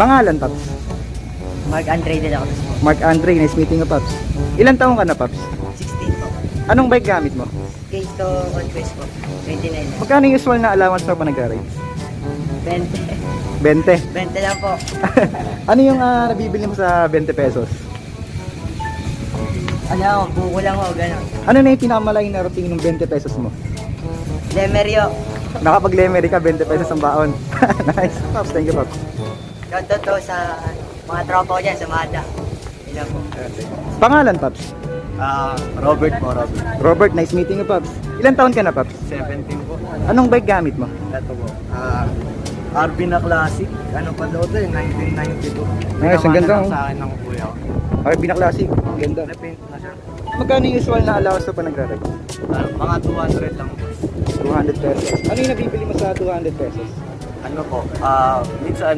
Pangalan, Paps? Mark Andre de la Cruz po. Mark Andre, nice meeting you, Paps. Ilan taong ka na, Paps? 16 po. Anong bike gamit mo? Keito Conquest po. 29 na. Magkano yung usual na allowance mo pa nag-ride? 20. 20. 20 lang po. Ano yung nabibili mo sa 20 pesos? Ano, buko lang ho, gano'n. Ano na yung pinakamalaking na routine ng 20 pesos mo? Lemerio. Nakapag-lemery ka, 20 pesos ang baon. Nice. Paps, thank you, Paps. Shoutout to sa mga tropa ko dyan, sa Mada. Ilan po. Pangalan, Paps? Robert po, Robert. Robert, nice meeting you, Paps. Ilan taon ka na, Paps? 17 po. Anong bike gamit mo? Ito po. RB na classic. Ano pa daw ito eh, 1992. Nice, ang ganda, Pinamana lang oh. sa akin ng kuya ko. RB na classic. Ganda. Repaint na siya. Magkano yung usual na allowance mo pa nag-ride? Mga 200 lang po. 200 pesos. Ano yung nabibili mo sa 200 pesos? Ano po, minsan,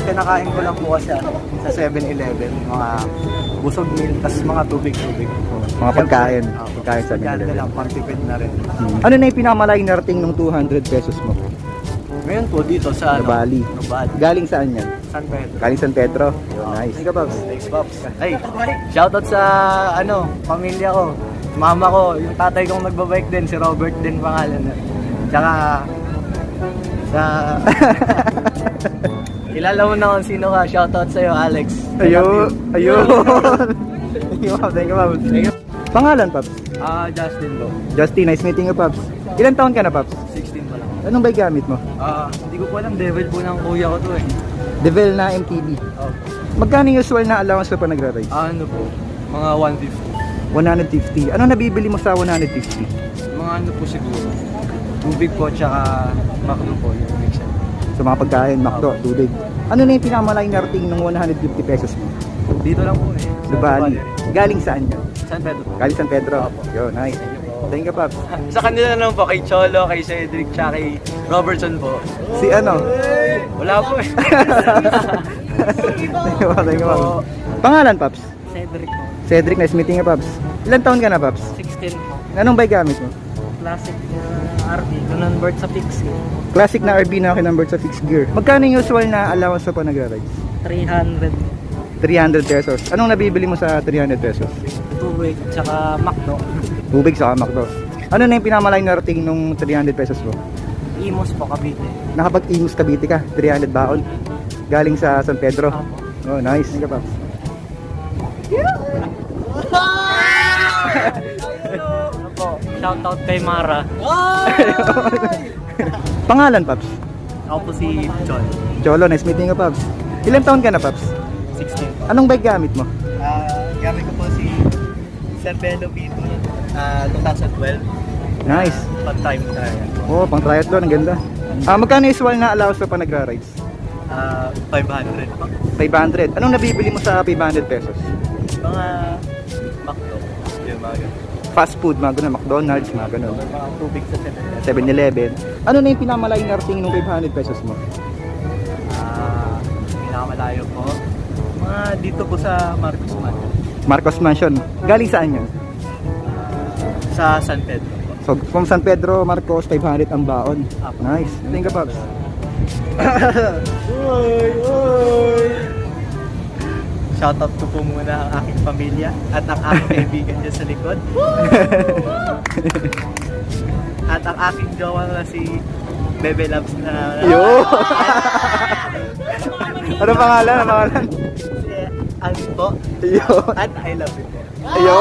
kinakain ko lang po kasi sa 7-Eleven, mga busog meal, tas mga tubig-tubig. Mga pagkain. Pagkain sa Yan na 7-Eleven. lang, pang-tipid na rin. Ano na yung pinakamalaking na rating ng 200 pesos mo? Ngayon po dito sa Nabali. Nabali. Galing saan yan? San Pedro. Galing San Pedro. Nice. Thank you, Paps. Thanks, Pops. Ay, shoutout sa pamilya ko. Mama ko, yung tatay kong nagbabike din, si Robert din pangalan. Tsaka sa kilala mo na kung sino ka. Shoutout sa iyo, Alex. Ayun. Ayun. Thank you, Paps. Thank you, Paps. Pangalan, Paps? Justin po. Justin, nice meeting you, Paps. Ilan taon ka na, Paps? 16 pa lang. Anong bike gamit mo? Hindi ko po alam, devil po ng kuya ko to eh. Devel na MTB. Oh. Magkano yung usual na allowance mo pa nag-ride? Ano po, mga 150. 150. Anong nabibili mo sa 150? Mga ano po siguro. Tubig po, tsaka makdo po, yung mixer. Sa mga pagkain, McDo, tubig. Ano na yung pinakamalaking na rating ng 150 pesos mo? Dito lang po eh. Nabali. Galing saan yan? San Pedro. Galing San Pedro. Yo, nice. Thank you, Paps. Sa kanila naman po, kay Cholo, kay Cedric, tsaka kay Robertson po. Si ano? Wala po eh. Thank you, Paps. Pangalan, Paps? Cedric po. Cedric, nice meeting you, Paps. Ilan taon ka na, Paps? 16 po. Anong bike gamit mo? Classic RB. Convert sa Pixie. Classic na RB na kinumbered sa fixed gear. Magkano yung usual na allowance mo pa nag-ride? 300. 300 pesos. Anong nabibili mo sa 300 pesos? Tubig, tsaka Macdo. Tubig sa McDo. Ano na yung pinamalaking na rating nung 300 pesos mo? Imos po, Cavite. Nakapag-Imus Cavite ka, 300 baon. Galing sa San Pedro. Apo. Oh, nice. Thank you, Paps. Ano po, shoutout kay Mara. Pangalan, Paps? Ako po si John. Cholo, nice meeting you, Paps. Ilan taon ka na, Paps? 16. Anong bike gamit mo? Gamit ko po si Cervelo V2 2012. Nice. Pag-time tayo. Oh, pang triathlon, ang ganda. Magkano yung usual na allowance mo pa nag-rides? 500 pa. 500. Anong nabibili mo sa 500 pesos? Mga McDo. Yung mga ganun. Fast food, mga ganun, McDonald's, mga ganun. Mga tubig sa 7-Eleven. Ano na yung pinamalaking na rating ng 500 pesos mo? Pinakamalayo po. Mga dito po sa Marcos Man. Marcos Mansion. Galing saan yun? Sa San Pedro po. So, from San Pedro, Marcos, 500 ang baon. Nice. Thank you, Paps. Shoutout ko po muna ang aking pamilya at ang aking kaibigan dyan sa likod. At ang aking jowa na si Bebe Labs na... Yo! Ano pangalan? Ano pangalan? Si Alvin po. Yo! At I love you po. Yo!